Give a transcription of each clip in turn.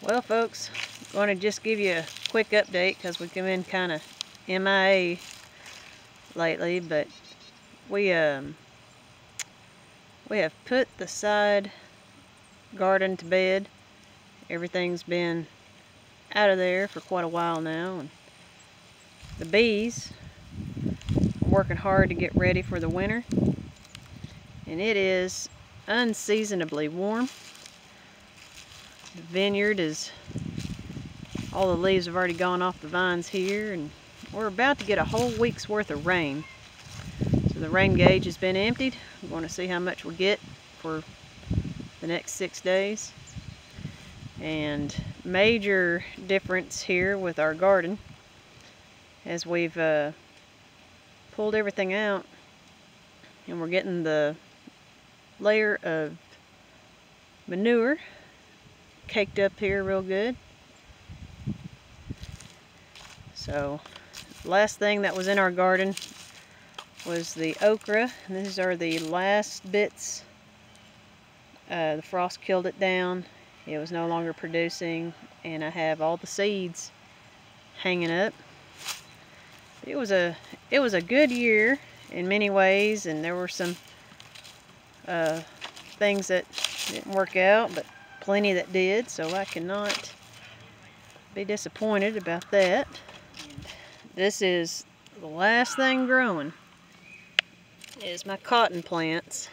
Well, folks, I'm going to just give you a quick update because we've been kind of MIA lately, but we have put the side garden to bed. Everything's been out of there for quite a while now, and the bees are working hard to get ready for the winter, and it is unseasonably warm. The vineyard is, all the leaves have already gone off the vines here, and we're about to get a whole week's worth of rain. So the rain gauge has been emptied. We're going to see how much we get for the next 6 days. And major difference here with our garden, as we've pulled everything out and we're getting the layer of manure caked up here real good. So last thing that was in our garden was the okra, and these are the last bits. The frost killed it down. It was no longer producing, and I have all the seeds hanging up. It was a good year in many ways, and there were some things that didn't work out, but plenty that did, so I cannot be disappointed about that. This is the last thing growing, is my cotton plants.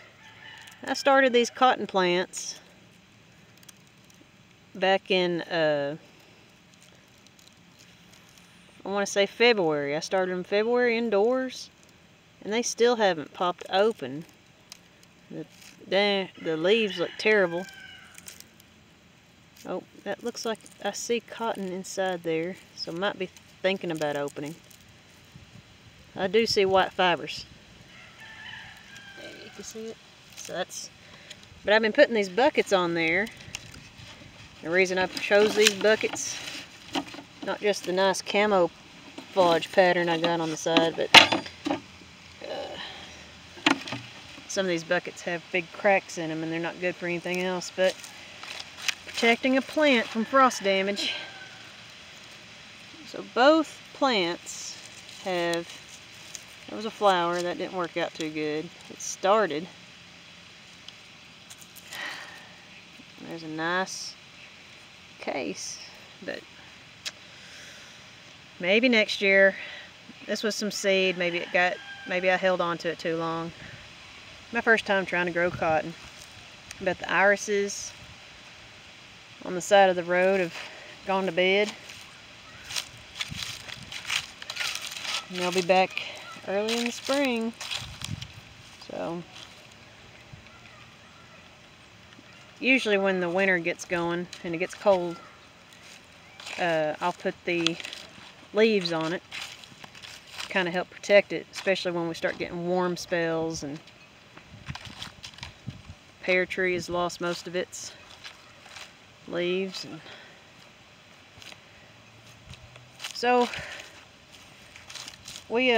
I started these cotton plants back in I want to say February. I started them February indoors, and they still haven't popped open. The leaves look terrible. Oh, that looks like I see cotton inside there, so I might be thinking about opening. I do see white fibers. There, you can see it. So that's, but I've been putting these buckets on there. The reason I chose these buckets, not just the nice camouflage pattern I got on the side, but some of these buckets have big cracks in them, and they're not good for anything else but protecting a plant from frost damage. So both plants have, there was a flower that didn't work out too good. It started. There's a nice case, but maybe next year. This was some seed. Maybe I held on to it too long. My first time trying to grow cotton. But the irises on the side of the road have gone to bed. And they'll be back early in the spring. So usually when the winter gets going and it gets cold, I'll put the leaves on it, kind of help protect it, especially when we start getting warm spells. And Pear Tree has lost most of its leaves, and so we've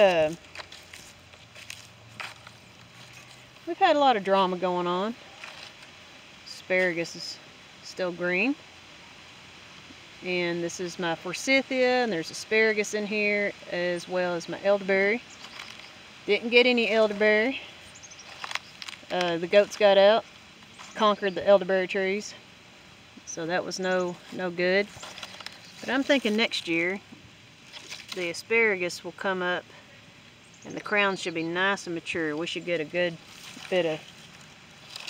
had a lot of drama going on. Asparagus is still green, and this is my forsythia, and there's asparagus in here as well as my elderberry. Didn't get any elderberry. The goats got out, conquered the elderberry trees, so that was no good. But I'm thinking next year the asparagus will come up and the crowns should be nice and mature. We should get a good bit of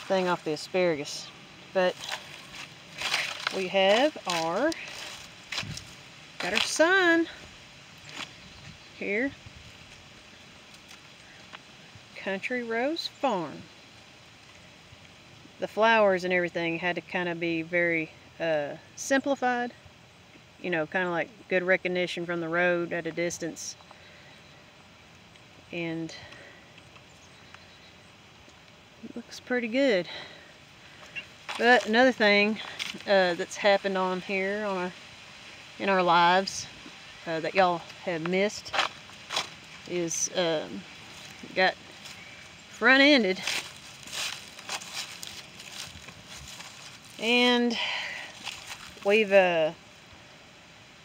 thing off the asparagus. But we have got our sign here, Country Rose Farm. The flowers and everything had to kind of be very simplified, you know, kind of like good recognition from the road at a distance. And it looks pretty good. But another thing that's happened on here in our lives that y'all have missed is got front-ended, and we've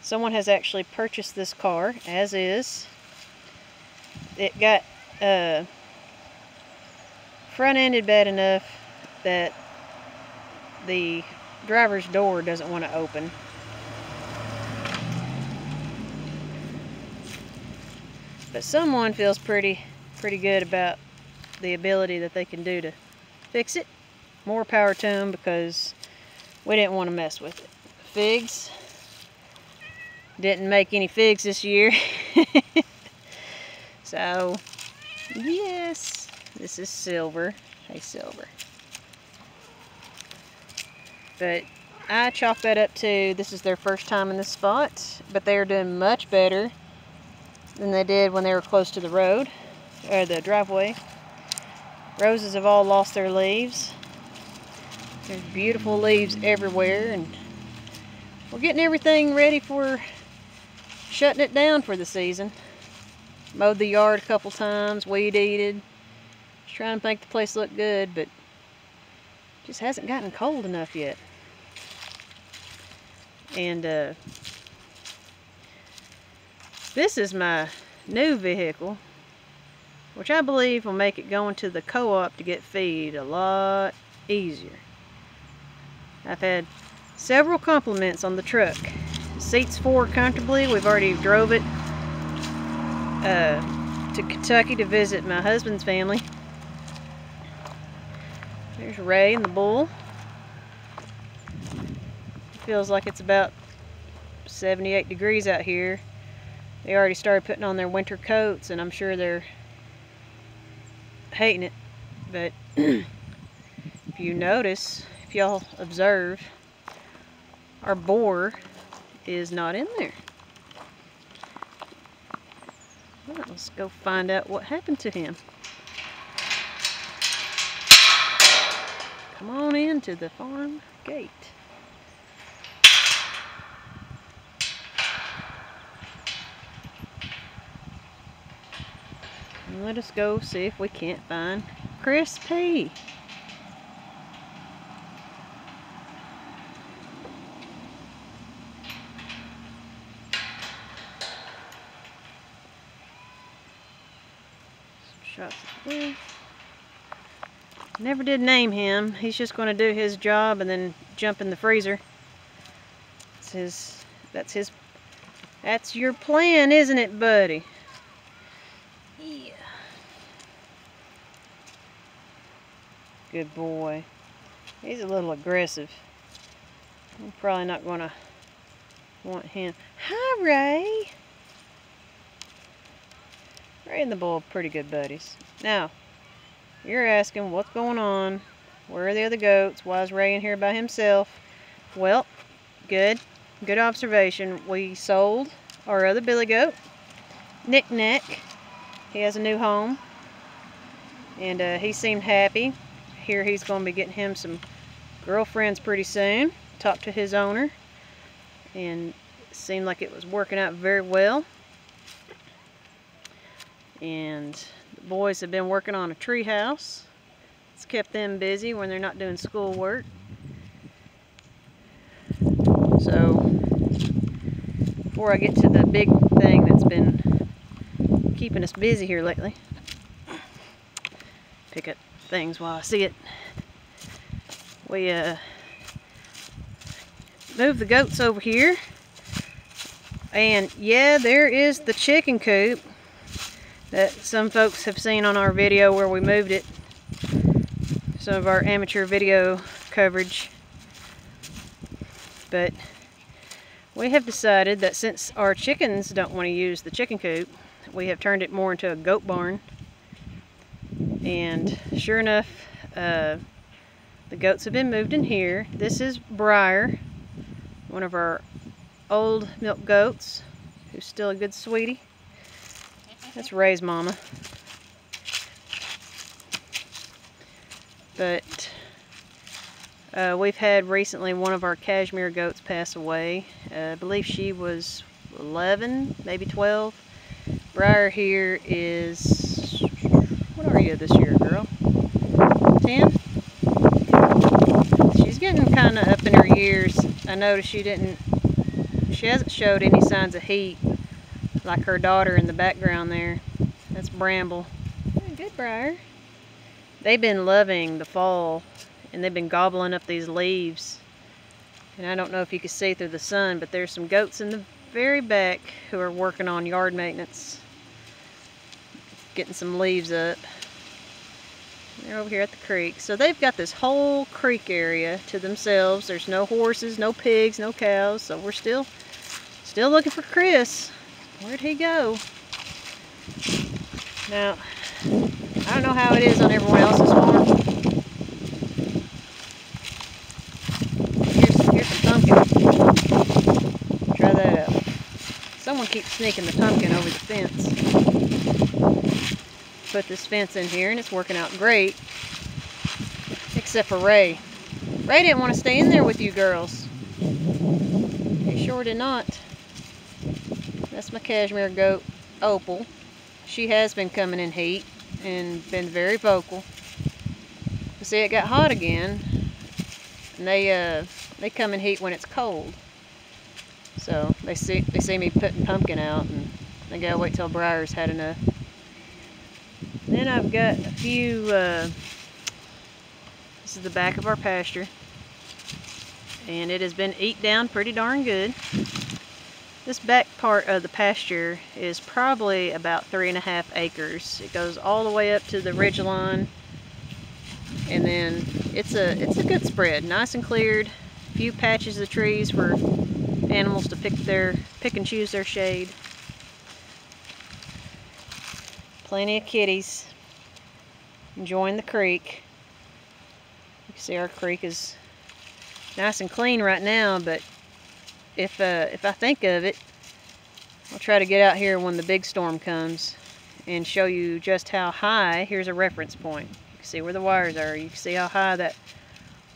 someone has actually purchased this car as is. It got front-ended bad enough that the driver's door doesn't want to open. But someone feels pretty good about the ability that they can do to fix it. More power to them, because we didn't want to mess with it. Figs. Didn't make any figs this year. So, yes. This is Silver. Hey, Silver. But I chalk that up to this is their first time in this spot. But they are doing much better than they did when they were close to the road, or the driveway. Roses have all lost their leaves. There's beautiful leaves everywhere, and we're getting everything ready for shutting it down for the season. Mowed the yard a couple times, weed-eated. Just trying to make the place look good, but just hasn't gotten cold enough yet. And this is my new vehicle, which I believe will make it going to the co-op to get feed a lot easier. I've had several compliments on the truck. It seats 4 comfortably. We've already drove it to Kentucky to visit my husband's family. There's Ray and the bull. It feels like it's about 78 degrees out here. They already started putting on their winter coats, and I'm sure they're hating it. But if you notice, if y'all observe, our boar is not in there. Well, let's go find out what happened to him. Come on into the farm gate. And let us go see if we can't find Crispy. Some shots of blue. Never did name him. He's just going to do his job and then jump in the freezer. That's your plan, isn't it, buddy? Yeah. Good boy. He's a little aggressive. I'm probably not going to want him. Hi, Ray. Ray and the bull are pretty good buddies. Now, you're asking what's going on. Where are the other goats? Why is Ray in here by himself? Well, good observation. We sold our other billy goat, Knick Knack. He has a new home, and he seemed happy. Here he's going to be getting him some girlfriends pretty soon. Talked to his owner, and it seemed like it was working out very well. And the boys have been working on a tree house. It's kept them busy when they're not doing schoolwork. So, before I get to the big thing that's been keeping us busy here lately, pick up things while I see it. We moved the goats over here, and yeah, there is the chicken coop that some folks have seen on our video where we moved it. Some of our amateur video coverage. But we have decided that since our chickens don't want to use the chicken coop, we have turned it more into a goat barn. And sure enough, the goats have been moved in here. This is Briar, one of our old milk goats, who's still a good sweetie. That's Ray's mama. But we've had recently one of our Cashmere goats pass away. I believe she was 11, maybe 12. Briar here is, what are you this year, girl? 10? She's getting kind of up in her years. I noticed she hasn't showed any signs of heat like her daughter in the background there. That's Bramble. Good, Briar. They've been loving the fall, and they've been gobbling up these leaves. And I don't know if you can see through the sun, but there's some goats in the very back who are working on yard maintenance, getting some leaves up. They're over here at the creek. So they've got this whole creek area to themselves. There's no horses, no pigs, no cows. So we're still looking for Chris. Where'd he go? Now, I don't know how it is on everyone else's farm. Here's some pumpkin. Try that out. Someone keeps sneaking the pumpkin over the fence. Put this fence in here and it's working out great. Except for Ray. Ray didn't want to stay in there with you girls. He sure did not. That's my Cashmere Goat, Opal. She has been coming in heat and been very vocal. But see, it got hot again, and they come in heat when it's cold. So they see me putting pumpkin out, and they gotta wait till Briar's had enough. Then I've got a few. This is the back of our pasture, and it has been eat down pretty darn good. This back part of the pasture is probably about 3.5 acres. It goes all the way up to the ridge line, and then it's a good spread, nice and cleared. A few patches of trees for animals to pick and choose their shade. Plenty of kitties enjoying the creek. You can see our creek is nice and clean right now, but if I think of it, I'll try to get out here when the big storm comes and show you just how high. Here's a reference point. You can see where the wires are. You can see how high that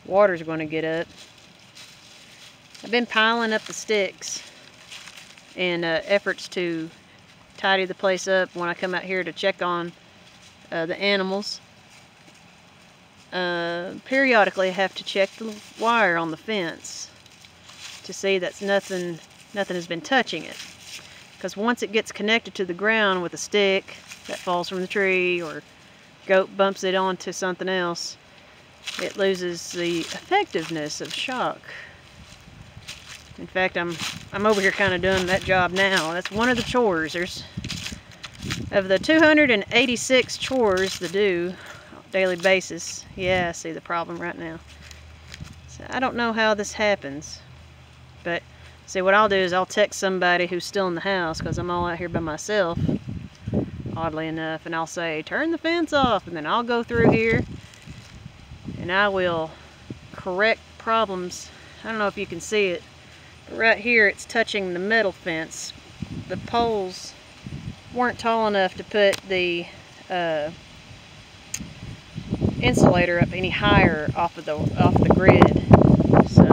water's going to get up. I've been piling up the sticks in efforts to tidy the place up when I come out here to check on the animals. Periodically I have to check the wire on the fence to see that nothing has been touching it, because once it gets connected to the ground with a stick that falls from the tree or goat bumps it onto something else, it loses the effectiveness of shock. In fact, I'm over here kind of doing that job now. That's one of the chores. There's, of the 286 chores to do on a daily basis. Yeah, I see the problem right now. So I don't know how this happens. But see, what I'll do is I'll text somebody who's still in the house, because I'm all out here by myself, oddly enough, and I'll say, turn the fence off, and then I'll go through here and I will correct problems. I don't know if you can see it, but right here it's touching the metal fence. The poles weren't tall enough to put the insulator up any higher off the grid. So,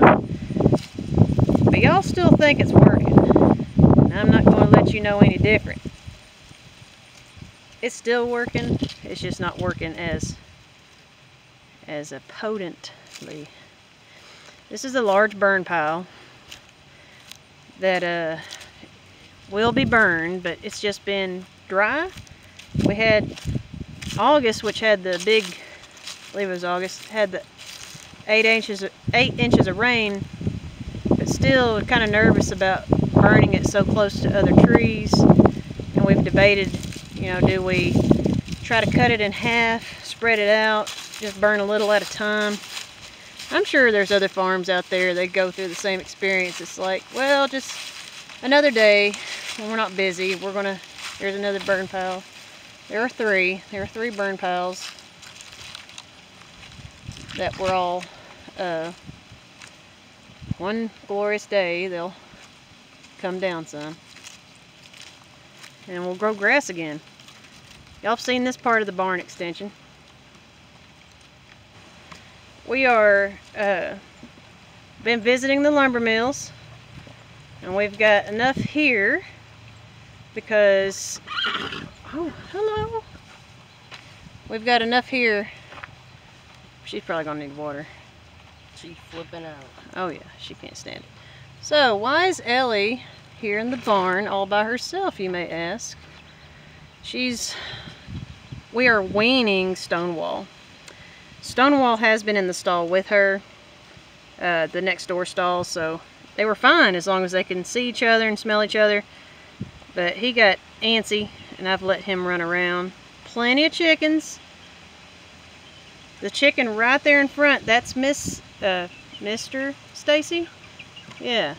but y'all still think it's working. And I'm not going to let you know any different. It's still working. It's just not working as potently. This is a large burn pile that will be burned, but it's just been dry. We had August, which had the big, I believe it was August, had the 8 inches of rain, but still kind of nervous about burning it so close to other trees. And we've debated, you know, do we try to cut it in half, spread it out, just burn a little at a time. I'm sure there's other farms out there that go through the same experience. It's like, well, just another day when we're not busy, here's another burn pile. There are three burn piles that were all, one glorious day, they'll come down some. And we'll grow grass again. Y'all have seen this part of the barn extension. We are been visiting the lumber mills, and we've got enough here because, oh, hello. We've got enough here. She's probably gonna need water. She's flipping out. Oh yeah, she can't stand it. So why is Ellie here in the barn all by herself, you may ask? We are weaning Stonewall. Stonewall has been in the stall with her, the next door stall, so they were fine as long as they can see each other and smell each other. But he got antsy, and I've let him run around. Plenty of chickens. The chicken right there in front, that's Mr. Stacy? Yeah.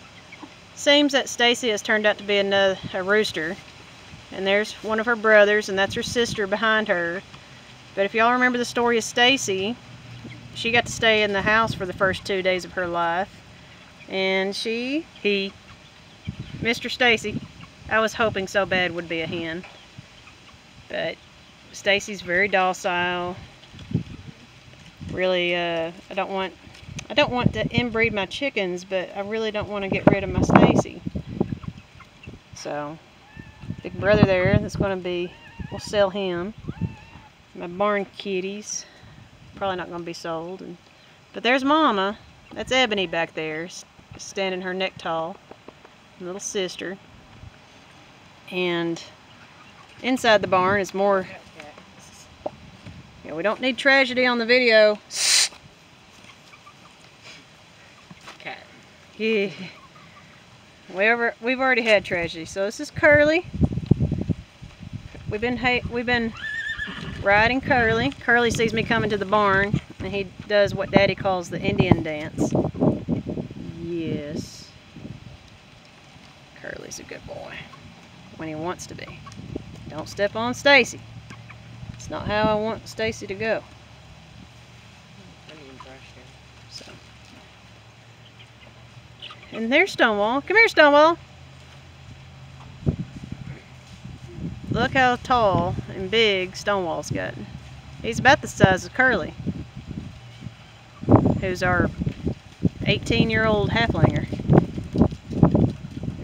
Seems that Stacy has turned out to be a rooster. And there's one of her brothers, and that's her sister behind her. But if y'all remember the story of Stacy, she got to stay in the house for the first 2 days of her life. And Mr. Stacy, I was hoping so bad would be a hen. But Stacy's very docile. Really, I don't want to inbreed my chickens, but I really don't want to get rid of my Stacy. So, big brother there, that's going to be, we'll sell him. My barn kitties, probably not going to be sold. But there's Mama. That's Ebony back there, standing her neck tall. Little sister. And inside the barn is more. Yeah, we don't need tragedy on the video. Cat. Yeah. We've already had tragedy. So this is Curly. We've been riding Curly. Curly sees me coming to the barn, and he does what Daddy calls the Indian dance. Yes. Curly's a good boy when he wants to be. Don't step on Stacy. It's not how I want Stacy to go. So. And there's Stonewall. Come here, Stonewall. Look how tall and big Stonewall's gotten. He's about the size of Curly, who's our 18-year-old halflinger.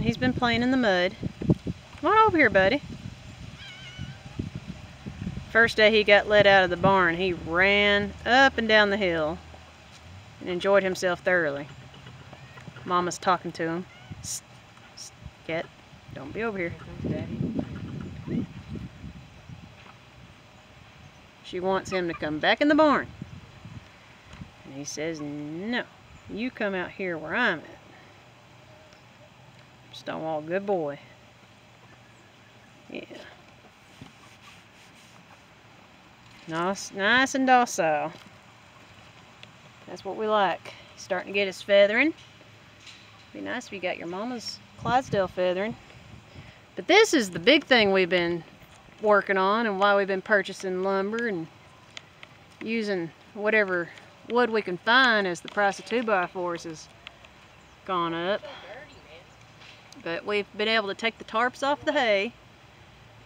He's been playing in the mud. Come on over here, buddy. First day he got let out of the barn, he ran up and down the hill and enjoyed himself thoroughly. Mama's talking to him. Cat, don't be over here. She wants him to come back in the barn. And he says, no, you come out here where I'm at. Stonewall, good boy. Yeah. Nice and docile. That's what we like. He's starting to get his feathering. Be nice if you got your mama's Clydesdale feathering. But this is the big thing we've been working on, and why we've been purchasing lumber and using whatever wood we can find as the price of 2x4s has gone up. But we've been able to take the tarps off the hay,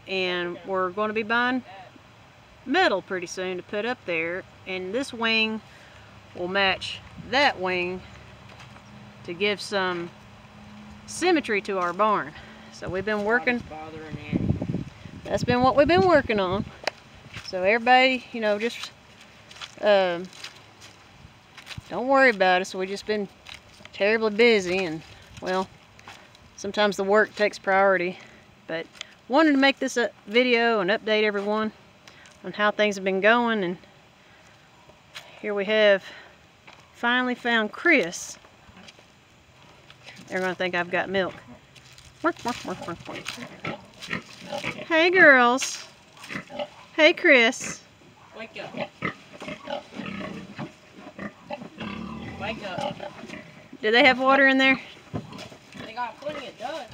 and we're going to be buying metal pretty soon to put up there, and this wing will match that wing to give some symmetry to our barn. So we've been working. That's been what we've been working on. So everybody, you know, just don't worry about it. So we've just been terribly busy, and well, sometimes the work takes priority. But wanted to make this a video and update everyone on how things have been going. And here we have finally found Chris. They're gonna think I've got milk. Hey girls. Hey Chris. Wake up. Wake up. Did they have water in there? They got plenty of dust.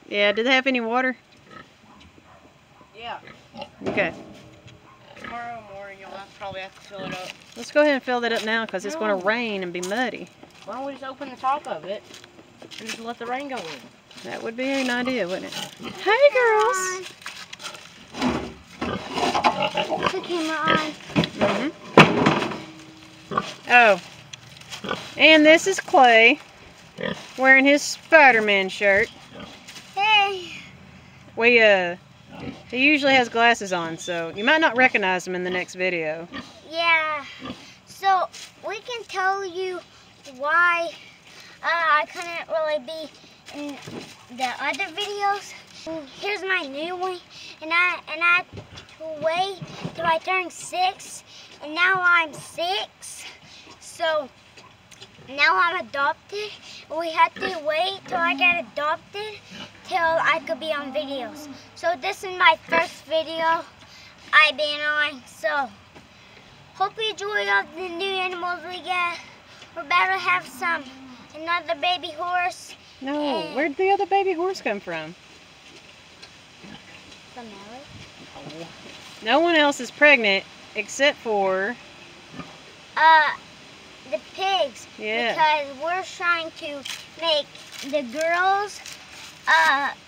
Yeah, did they have any water? Yeah. Okay. Tomorrow morning you'll probably have to fill it up. Let's go ahead and fill that up now, because it's going to rain and be muddy. Why don't we just open the top of it and just let the rain go in? That would be an idea, wouldn't it? Hey girls! Put the camera on. Oh. And this is Clay, wearing his Spider-Man shirt. Hey. He usually has glasses on, so you might not recognize him in the next video. Yeah. So we can tell you why I couldn't really be in the other videos. Here's my new one, and I had to wait till I turned 6, and now I'm 6. So now I'm adopted. We had to wait till I get adopted till I could be on videos. So this is my first video I've been on. So hope you enjoy all the new animals we get. We're about to have another baby horse. No, where'd the other baby horse come from? From Ellie. No one else is pregnant except for... The pigs. Yeah. Because we're trying to make the girls,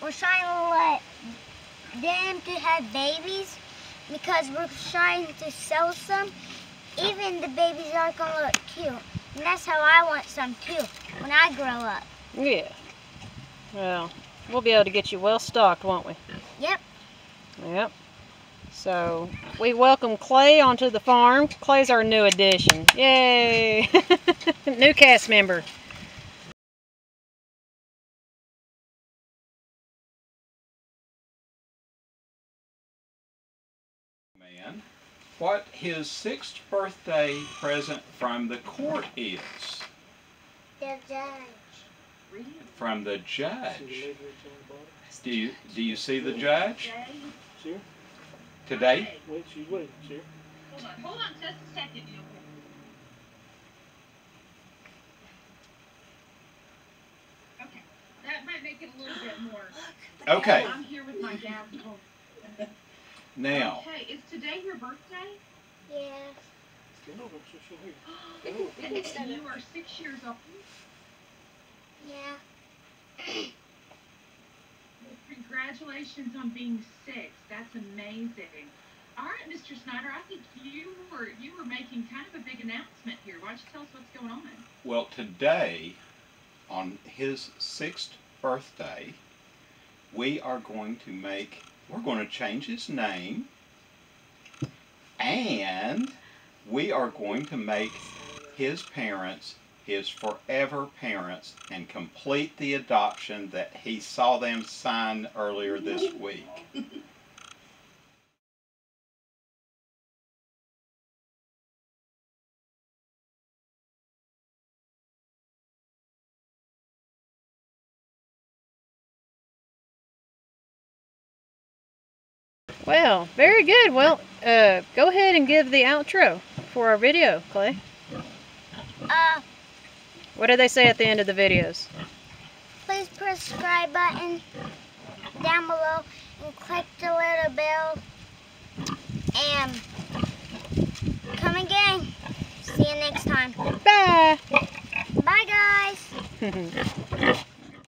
we're trying to let them to have babies because we're trying to sell some. Even the babies are going to look cute. And that's how I want some too when I grow up. Yeah. Well, we'll be able to get you well stocked, won't we? Yep. Yep. So, we welcome Clay onto the farm. Clay's our new addition. Yay! New cast member. Man, what his 6th birthday present from the court is. The judge. From the judge. Do you see the judge? Sure. Today? Wait, she's waiting. Sure. Hold on just a second. Okay, that might make it a little bit more. Okay. I'm here with my dad. Now, Okay, is today your birthday? Yeah. And you are 6 years old? Yeah. Congratulations on being 6. That's amazing. All right, Mr. Snyder, I think you were making kind of a big announcement here. Why don't you tell us what's going on? well, today, on his 6th birthday, we're going to change his name, and we are going to make his parents his forever parents and complete the adoption that he saw them sign earlier this week. Well, very good. Well, go ahead and give the outro for our video, Clay. What do they say at the end of the videos? Please press the subscribe button down below and click the little bell. And come again. See you next time. Bye. Bye, guys.